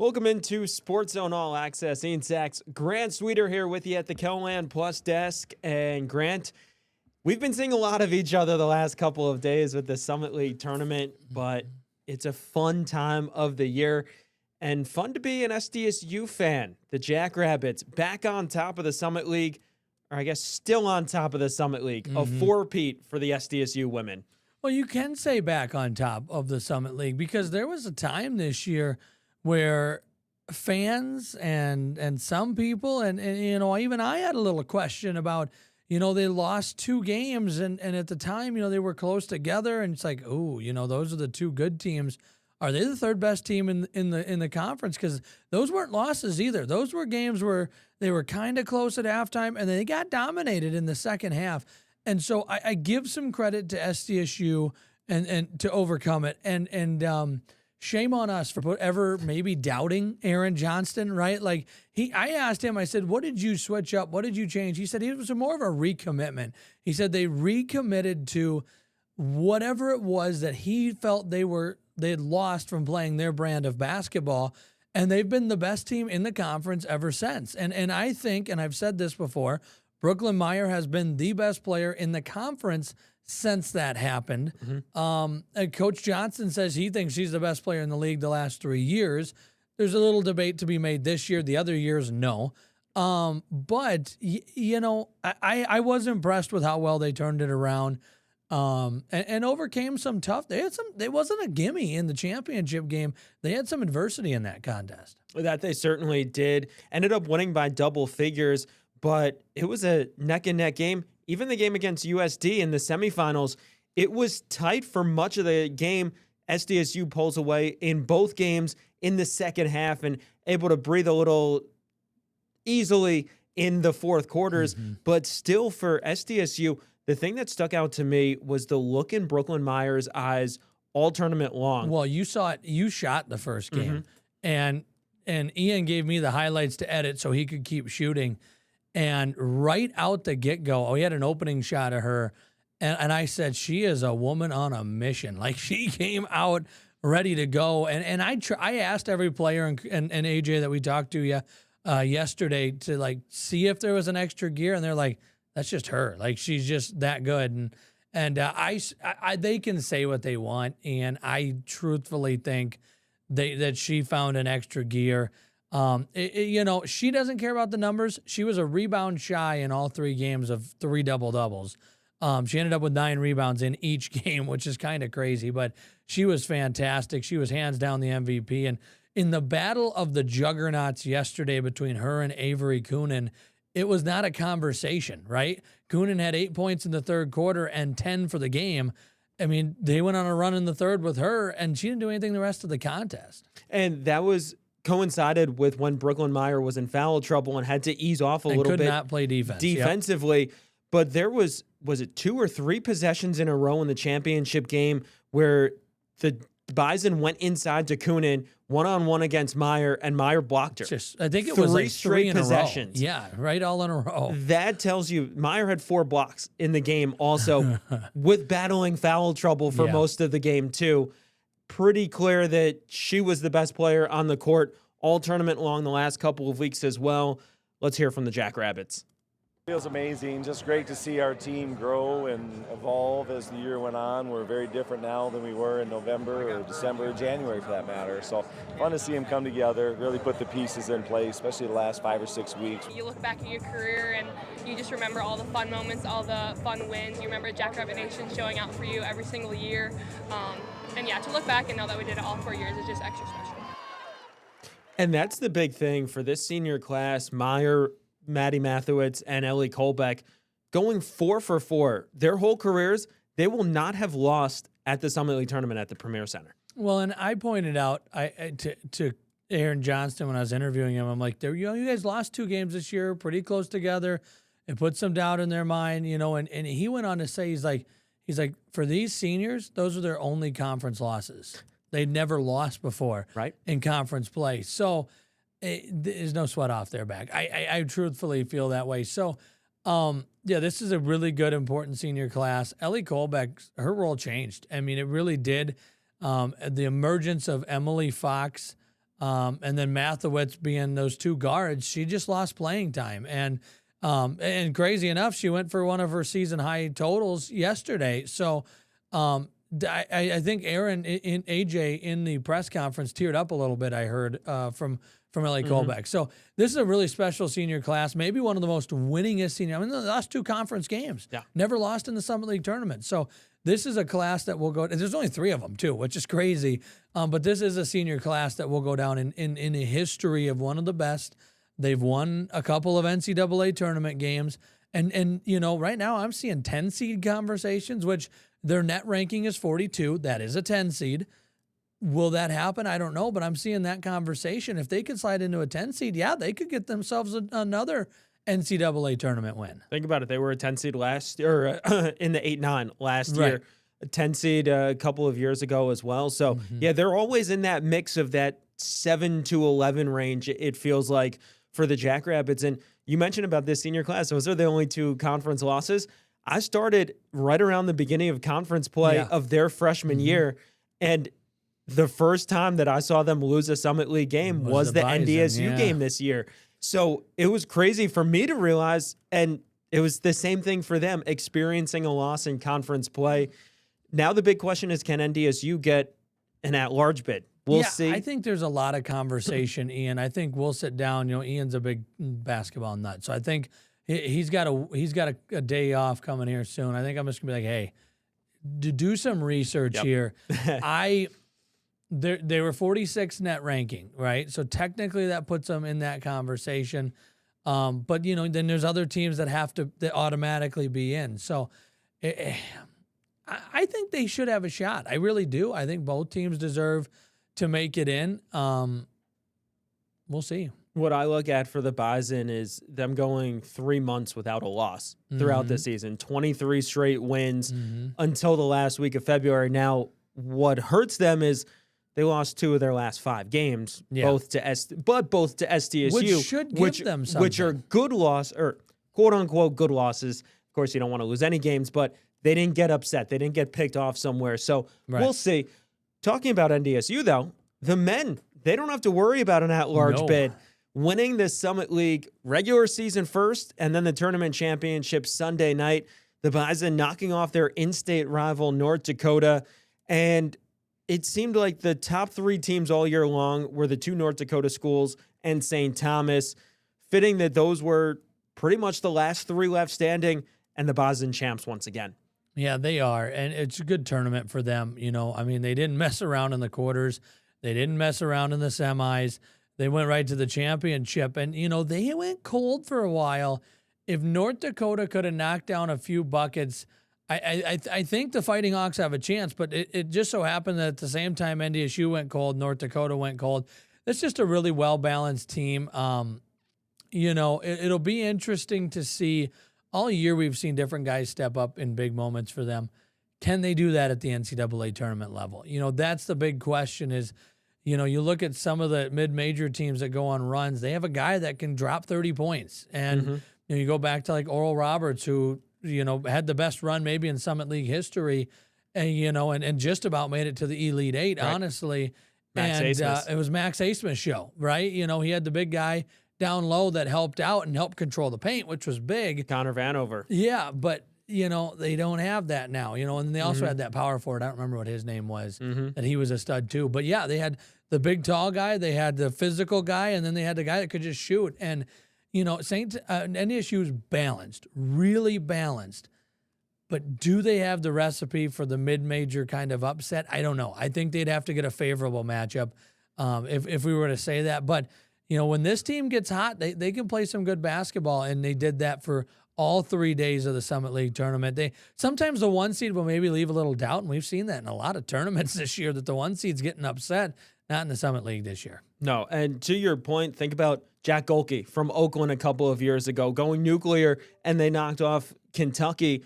Welcome into SportsZone All Access. Ian Sachs, Grant Sweeter here with you at the KELOLAND Plus desk. And Grant, we've been seeing a lot of each other the last couple of days with the Summit League tournament, but it's a fun time of the year and fun to be an SDSU fan. The Jackrabbits back on top of the Summit League, or I guess still on top of the Summit League, a four-peat for the SDSU women. Well, you can say back on top of the Summit League because there was a time this year where fans and some people and even I had a little question about, they lost two games and at the time, they were close together and it's like, those are the two good teams. Are they the third best team in the conference? Because those weren't losses either. Those were games where they were kind of close at halftime and they got dominated in the second half. And so I give some credit to SDSU and to overcome it. And shame on us for ever maybe doubting Aaron Johnston, right? Like I asked him, I said, what did you switch up? What did you change? He said it was more of a recommitment. He said they recommitted to whatever it was that he felt they had lost from playing their brand of basketball. And they've been the best team in the conference ever since. And I think, and I've said this before, Brooklyn Meyer has been the best player in the conference since that happened. And Coach Johnson says he thinks she's the best player in the league the last 3 years. There's a little debate to be made this year. The other years, no. But I was impressed with how well they turned it around and overcame some tough. They wasn't a gimme in the championship game. They had some adversity in that contest. That they certainly did. Ended up winning by double figures, but it was a neck-and-neck game. Even the game against USD in the semifinals, it was tight for much of the game. SDSU pulls away in both games in the second half and able to breathe a little easily in the fourth quarters. But still for SDSU, the thing that stuck out to me was the look in Brooklyn Meyer's eyes all tournament long. Well, you saw it. You shot the first game, and Ian gave me the highlights to edit so he could keep shooting. And right out the get-go, he had an opening shot of her, and I said, she is a woman on a mission. Like, she came out ready to go. And I asked every player and AJ that we talked to yesterday to, see if there was an extra gear, and they're like, that's just her. Like, she's just that good. And they can say what they want, and I truthfully think that she found an extra gear. She doesn't care about the numbers. She was a rebound shy in all 3 games of 3 double-doubles. She ended up with 9 rebounds in each game, which is kind of crazy, but she was fantastic. She was hands down the MVP. And in the battle of the juggernauts yesterday between her and Avery Coonan, it was not a conversation, right? Coonan had 8 points in the third quarter and 10 for the game. I mean, they went on a run in the third with her, and she didn't do anything the rest of the contest. And that was coincided with when Brooklyn Meyer was in foul trouble and had to ease off a little bit. Could not play defense. Defensively. Yep. But there was it 2 or 3 possessions in a row in the championship game where the Bison went inside to Coonan one-on-one against Meyer, and Meyer blocked her. I think it was 3 straight possessions. Yeah, right, all in a row. That tells you Meyer had 4 blocks in the game also with battling foul trouble for most of the game too. Pretty clear that she was the best player on the court all tournament long the last couple of weeks as well. Let's hear from the Jackrabbits. Feels amazing. Just great to see our team grow and evolve as the year went on. We're very different now than we were in November or December or January for that matter. So fun to see them come together, really put the pieces in place, especially the last 5 or 6 weeks. You look back at your career and you just remember all the fun moments, all the fun wins. You remember Jackrabbit Nation showing out for you every single year. And to look back and know that we did it all 4 years is just extra special. And that's the big thing for this senior class. Meyer, Maddie Mathewitz, and Ellie Kolbeck going 4 for 4. Their whole careers, they will not have lost at the Summit League tournament at the Premier Center. Well, and I pointed out to Aaron Johnston when I was interviewing him, I'm like, you guys lost 2 games this year, pretty close together. It put some doubt in their mind, and he went on to say, he's like, for these seniors, those are their only conference losses. They'd never lost before in conference play. So there's no sweat off their back. I truthfully feel that way. So, this is a really good, important senior class. Ellie Kolbeck, her role changed. I mean, it really did. The emergence of Emily Fox And then Mathewitz being those two guards, she just lost playing time. And crazy enough, she went for one of her season high totals yesterday. So I think Aaron in AJ in the press conference teared up a little bit. I heard from LA Colbeck. So this is a really special senior class, maybe one of the most winningest senior. I mean, the last two conference games, never lost in the Summit League tournament. So this is a class that will go. There's only 3 of them too, which is crazy. But this is a senior class that will go down in the history of one of the best. They've won a couple of NCAA tournament games, and right now I'm seeing 10 seed conversations, which their net ranking is 42. That is a 10 seed. Will that happen? I don't know, but I'm seeing that conversation. If they could slide into a 10 seed, they could get themselves another NCAA tournament win. Think about it. They were a 10 seed last year, in the 8-9 last year, a 10 seed a couple of years ago as well. So, they're always in that mix of that 7 to 11 range, it feels like, for the Jackrabbits. And you mentioned about this senior class. Those are the only 2 conference losses. I started right around the beginning of conference play of their freshman year, and the first time that I saw them lose a Summit League game was the NDSU game this year. So it was crazy for me to realize, and it was the same thing for them, experiencing a loss in conference play. Now the big question is, can NDSU get an at-large bid? We'll see. I think there's a lot of conversation, Ian. I think we'll sit down. Ian's a big basketball nut, so I think he's got a day off coming here soon. I think I'm just gonna be like, hey, do some research here. They were 46 net ranking, right? So technically that puts them in that conversation. But then there's other teams that have to automatically be in. So I think they should have a shot. I really do. I think both teams deserve to make it in. We'll see. What I look at for the Bison is them going 3 months without a loss throughout the season. 23 straight wins until the last week of February. Now, what hurts them is they lost 2 of their last 5 games, both to SDSU, which should give them something. Which are good loss, or quote unquote good losses. Of course, you don't want to lose any games, but they didn't get upset. They didn't get picked off somewhere. So we'll see. Talking about NDSU, though, the men, they don't have to worry about an at-large bid. Winning the Summit League regular season first, and then the tournament championship Sunday night. The Bison knocking off their in-state rival North Dakota, and it seemed like the top 3 teams all year long were the 2 North Dakota schools and St. Thomas. Fitting that those were pretty much the last 3 left standing, and the Bison champs once again. Yeah, they are, and it's a good tournament for them. I mean, they didn't mess around in the quarters. They didn't mess around in the semis. They went right to the championship, and, they went cold for a while. If North Dakota could have knocked down a few buckets, I think the Fighting Hawks have a chance, but it just so happened that at the same time NDSU went cold, North Dakota went cold. It's just a really well-balanced team. It'll be interesting to see. All year we've seen different guys step up in big moments for them. Can they do that at the NCAA tournament level? That's the big question is, you look at some of the mid-major teams that go on runs, they have a guy that can drop 30 points. And you go back to like Oral Roberts, who, had the best run maybe in Summit League history, and, and just about made it to the Elite Eight, honestly. It was Max Asmus' show, right? He had the big guy down low that helped out and helped control the paint, which was big. Connor Vanover. Yeah, but, they don't have that now, and they also had that power forward. I don't remember what his name was, that he was a stud too. But yeah, they had the big tall guy, they had the physical guy, and then they had the guy that could just shoot. And, NDSU is balanced, really balanced. But do they have the recipe for the mid-major kind of upset? I don't know. I think they'd have to get a favorable matchup if we were to say that. But, when this team gets hot, they can play some good basketball, and they did that for all 3 days of the Summit League tournament. Sometimes the 1 seed will maybe leave a little doubt, and we've seen that in a lot of tournaments this year, that the 1 seed's getting upset. Not in the Summit League this year. No, and to your point, think about Jack Golke from Oakland a couple of years ago, going nuclear, and they knocked off Kentucky.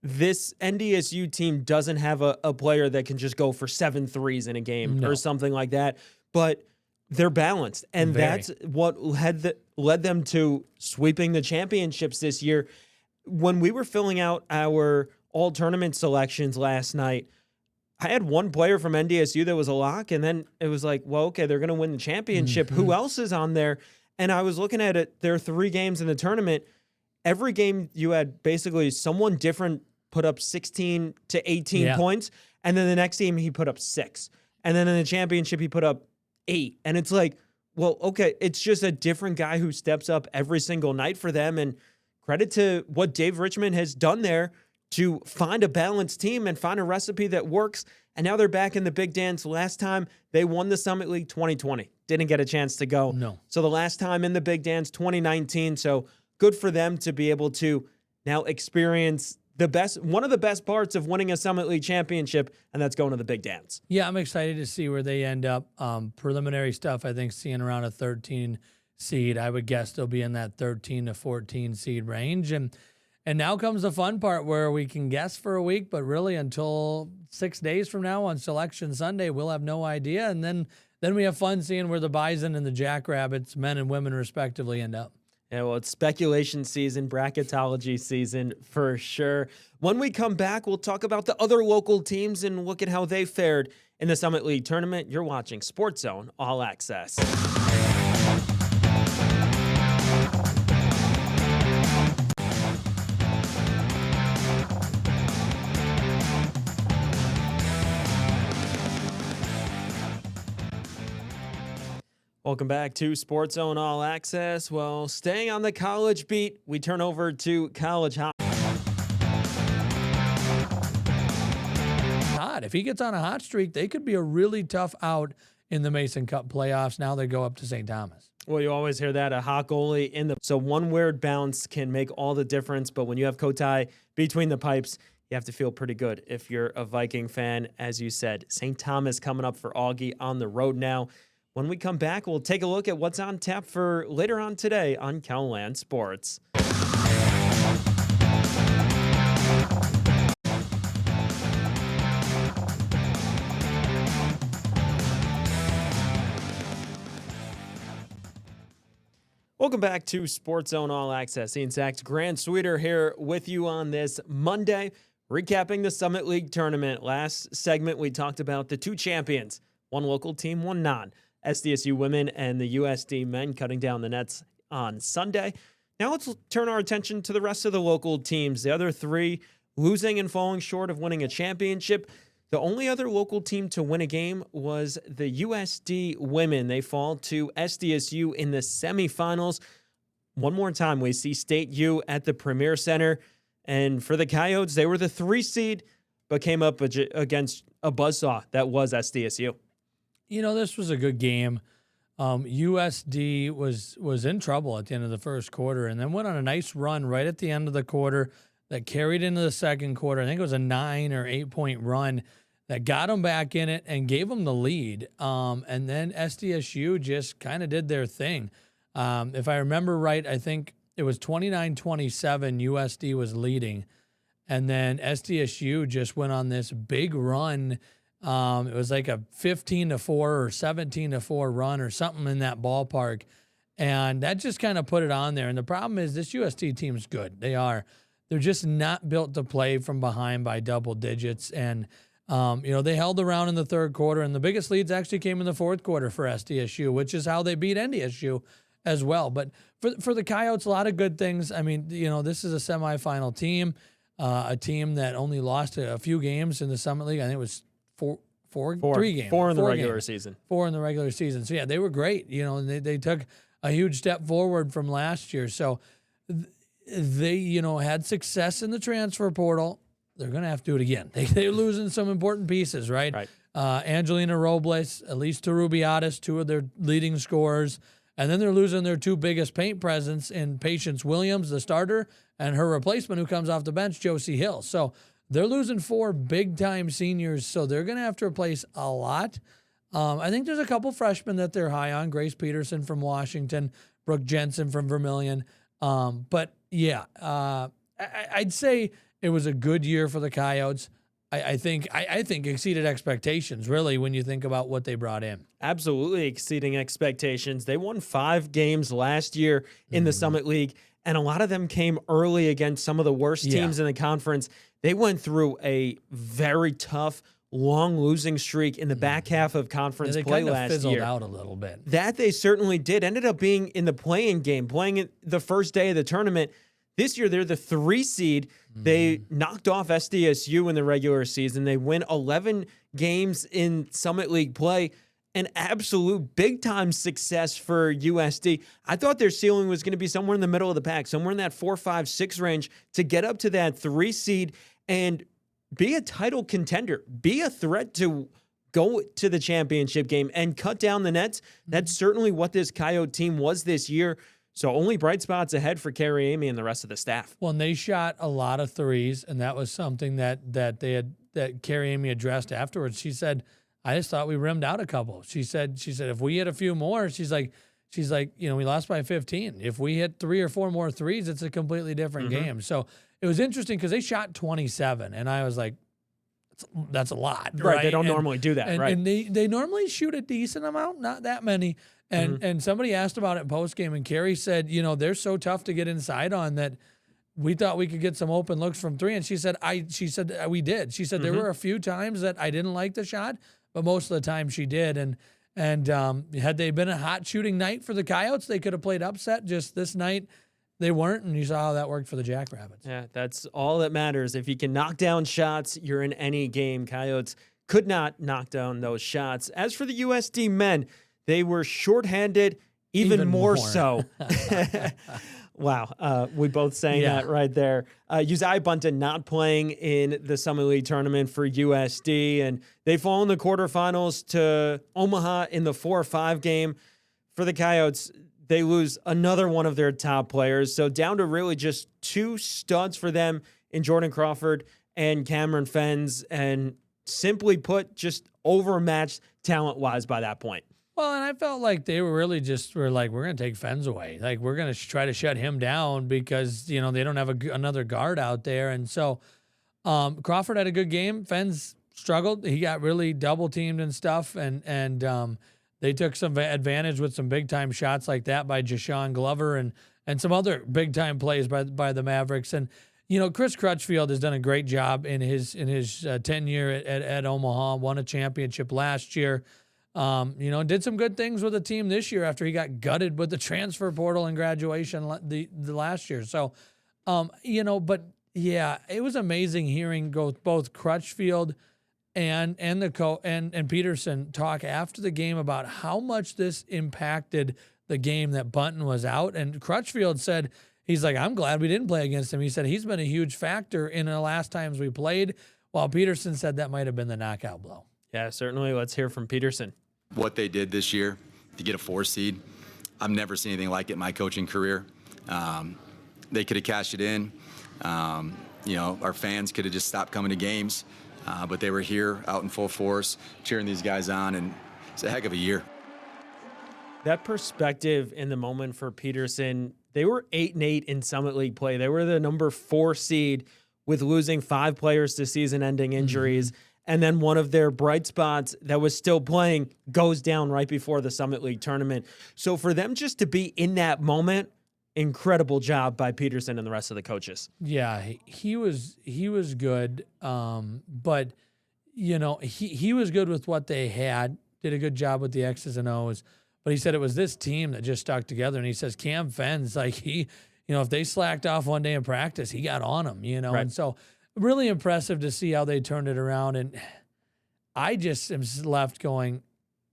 This NDSU team doesn't have a player that can just go for 7 threes in a game or something like that, but they're balanced, and that's what led them to sweeping the championships this year. When we were filling out our all-tournament selections last night, I had one player from NDSU that was a lock, and then it was like, well, okay, they're going to win the championship. Who else is on there? And I was looking at it. There are 3 games in the tournament. Every game you had basically someone different put up 16 to 18 points, and then the next game he put up 6. And then in the championship he put up 8. And it's like, well, okay, it's just a different guy who steps up every single night for them. And credit to what Dave Richmond has done there to find a balanced team and find a recipe that works. And now they're back in the big dance. Last time they won the Summit League 2020. Didn't get a chance to go. No. So the last time in the big dance, 2019. So good for them to be able to now experience one of the best parts of winning a Summit League championship, and that's going to the big dance. Yeah, I'm excited to see where they end up. Preliminary stuff, I think, seeing around a 13 seed. I would guess they'll be in that 13 to 14 seed range. And now comes the fun part where we can guess for a week, but really until 6 days from now on Selection Sunday, we'll have no idea. And then we have fun seeing where the Bison and the Jackrabbits, men and women respectively, end up. Yeah, well, it's speculation season, bracketology season for sure. When we come back, we'll talk about the other local teams and look at how they fared in the Summit League tournament. You're watching SportsZone All Access. Welcome back to SportsZone All Access. Well, staying on the college beat, we turn over to college hockey. If he gets on a hot streak, they could be a really tough out in the Mason Cup playoffs. Now they go up to St. Thomas. Well, you always hear that, a hot goalie in the... So one weird bounce can make all the difference, but when you have Kotai between the pipes, you have to feel pretty good if you're a Viking fan. As you said, St. Thomas coming up for Augie on the road now. When we come back, we'll take a look at what's on tap for later on today on KELOLAND Sports. Welcome back to SportsZone All Access. Ian Sachs, Grant Sweeter here with you on this Monday, recapping the Summit League tournament. Last segment, we talked about the 2 champions, one local team, one non. SDSU women and the USD men cutting down the nets on Sunday. Now let's turn our attention to the rest of the local teams. The other 3 losing and falling short of winning a championship. The only other local team to win a game was the USD women. They fall to SDSU in the semifinals. One more time, we see State U at the Premier Center. And for the Coyotes, they were the 3 seed, but came up against a buzzsaw that was SDSU. You know, this was a good game. USD was in trouble at the end of the first quarter and then went on a nice run right at the end of the quarter that carried into the second quarter. I think it was a 9 or 8 point run that got them back in it and gave them the lead. And then SDSU just kind of did their thing. If I remember right, I think it was 29-27 USD was leading. And then SDSU just went on this big run. It was like a 15-4 or 17-4 run or something in that ballpark. And that just kind of put it on there. And the problem is this USD team's good. They're just not built to play from behind by double digits. And, they held around in the third quarter. And the biggest leads actually came in the fourth quarter for SDSU, which is how they beat NDSU as well. But for the Coyotes, a lot of good things. I mean, this is a semifinal team, a team that only lost a few games in the Summit League. I think it was 3 games. 4 in the regular season. 4 in the regular season. So, yeah, they were great. And they took a huge step forward from last year. So, they, had success in the transfer portal. They're going to have to do it again. They're losing some important pieces, right? Angelina Robles, Elise Rubiatis, 2 of their leading scorers. And then they're losing their 2 biggest paint presence in Patience Williams, the starter, and her replacement who comes off the bench, Josie Hill. So, they're losing 4 big-time seniors, so they're going to have to replace a lot. I think there's a couple freshmen that they're high on, Grace Peterson from Washington, Brooke Jensen from Vermilion. But, yeah, I'd say it was a good year for the Coyotes. I think exceeded expectations, really, when you think about what they brought in. Absolutely exceeding expectations. They won 5 games last year in the Summit League, and a lot of them came early against some of the worst teams in the conference. They went through a very tough long losing streak in the back half of conference They play kind of last fizzled year. out a little bit. That they certainly did. Ended up being in the play-in game, playing it the first day of the tournament. This year, they're the 3 seed. They knocked off SDSU in the regular season. They win 11 games in Summit League play. An absolute big-time success for USD. I thought their ceiling was going to be somewhere in the middle of the pack, somewhere in that 4, 5, 6 range to get up to that 3 seed and be a title contender, be a threat to go to the championship game and cut down the nets. That's certainly what this Coyote team was this year. So only bright spots ahead for Carrie Amy and the rest of the staff. Well, and they shot a lot of threes, and that was something that Carrie Amy addressed afterwards. She said, I just thought we rimmed out a couple. She said if we hit a few more, she's like, you know, we lost by 15. If we hit 3 or 4 more threes, it's a completely different game. So it was interesting because they shot 27, and I was like, that's a lot, right? They don't normally do that, right? And they normally shoot a decent amount, not that many. And somebody asked about it post game, and Carrie said, you know, they're so tough to get inside on that we thought we could get some open looks from 3. And she said we did. She said there were a few times that I didn't like the shot, but most of the time she did. And had they been a hot shooting night for the Coyotes, they could have played upset. Just this night, they weren't, and you saw how that worked for the Jackrabbits. Yeah, that's all that matters. If you can knock down shots, you're in any game. Coyotes could not knock down those shots. As for the USD men, they were shorthanded even more so. Wow, we both saying that right there. Uzziah Bunton not playing in the Summit League tournament for USD, and they fall in the quarterfinals to Omaha in the 4-5 game. For the Coyotes, they lose another one of their top players, so down to really just 2 studs for them in Jordan Crawford and Cameron Fens, and simply put, just overmatched talent-wise by that point. Well, and I felt like they were really were like, we're going to take Fens away. Like, we're going to try to shut him down because, you know, they don't have another guard out there. And so Crawford had a good game. Fens struggled. He got really double-teamed and stuff, and they took some advantage with some big-time shots like that by Jashawn Glover and some other big-time plays by the Mavericks. And, you know, Chris Crutchfield has done a great job in his tenure at Omaha, won a championship last year. You know, did some good things with the team this year after he got gutted with the transfer portal and graduation the last year. So, you know, but yeah, it was amazing hearing both Crutchfield and Peterson talk after the game about how much this impacted the game that Bunton was out. And Crutchfield said, he's like, I'm glad we didn't play against him. He said he's been a huge factor in the last times we played, while Peterson said that might have been the knockout blow. Yeah, certainly. Let's hear from Peterson. What they did this year to get a 4 seed, I've never seen anything like it in my coaching career. They could have cashed it in. You know, our fans could have just stopped coming to games, but they were here out in full force, cheering these guys on, and it's a heck of a year. That perspective in the moment for Peterson, they were 8-8 in Summit League play. They were the number 4 seed with losing 5 players to season-ending injuries. And then one of their bright spots that was still playing goes down right before the Summit League tournament. So for them just to be in that moment, incredible job by Peterson and the rest of the coaches. Yeah, he was good. But, you know, he was good with what they had, did a good job with the X's and O's. But he said it was this team that just stuck together. And he says Cam Fens, like you know, if they slacked off one day in practice, he got on them, you know. Right. And so really impressive to see how they turned it around. And I just am left going,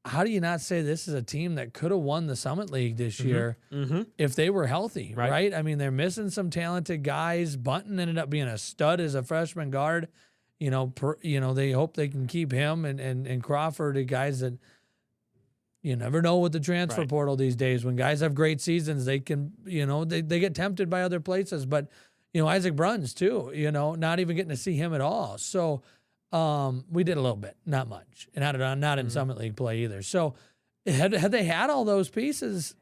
how do you not say this is a team that could have won the Summit League this year if they were healthy, right? I mean, they're missing some talented guys. Bunton ended up being a stud as a freshman guard. You know, they hope they can keep him and Crawford, the guys that you never know with the transfer portal these days. When guys have great seasons, they can, you know, they get tempted by other places. But you know, Isaac Bruns too, you know, not even getting to see him at all. So we did a little bit, not much, and not in Summit League play either. So had they had all those pieces,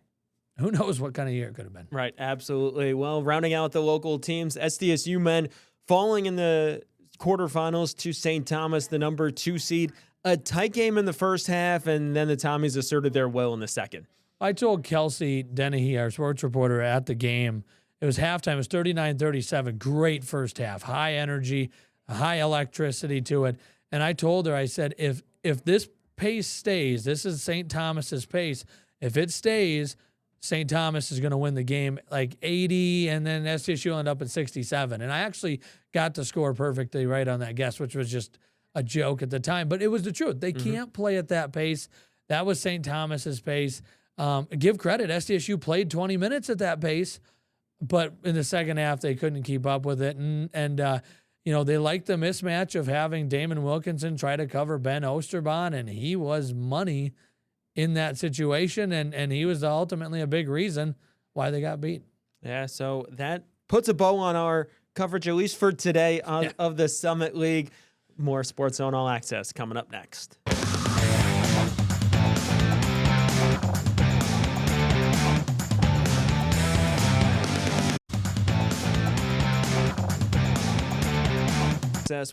who knows what kind of year it could have been. Right, absolutely. Well, rounding out the local teams, SDSU men falling in the quarterfinals to St. Thomas, the number 2 seed. A tight game in the first half, and then the Tommies asserted their will in the second. I told Kelsey Dennehy, our sports reporter, at the game, it was halftime. It was 39-37. Great first half. High energy, high electricity to it. And I told her, I said, if this pace stays, this is St. Thomas's pace. If it stays, St. Thomas is going to win the game like 80, and then SDSU will end up at 67. And I actually got the score perfectly right on that guess, which was just a joke at the time. But it was the truth. They can't play at that pace. That was St. Thomas's pace. Give credit, SDSU played 20 minutes at that pace, but in the second half, they couldn't keep up with it. And you know, they liked the mismatch of having Damon Wilkinson try to cover Ben Osterbahn, and he was money in that situation, and he was ultimately a big reason why they got beat. Yeah, so that puts a bow on our coverage, at least for today, of the Summit League. More SportsZone All Access coming up next.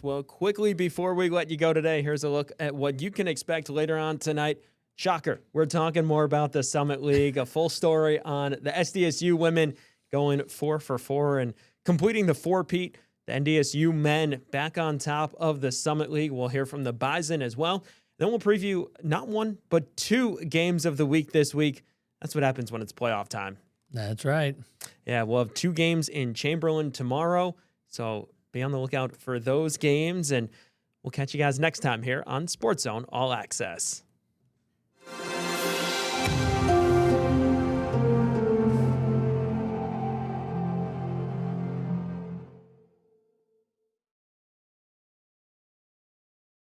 Well, quickly before we let you go today, here's a look at what you can expect later on tonight. Shocker, we're talking more about the Summit League, a full story on the SDSU women going 4 for 4 and completing the four-peat. The NDSU men back on top of the Summit League. We'll hear from the Bison as well. Then we'll preview not one, but 2 games of the week this week. That's what happens when it's playoff time. That's right. Yeah, we'll have 2 games in Chamberlain tomorrow, so be on the lookout for those games, and we'll catch you guys next time here on SportsZone All Access.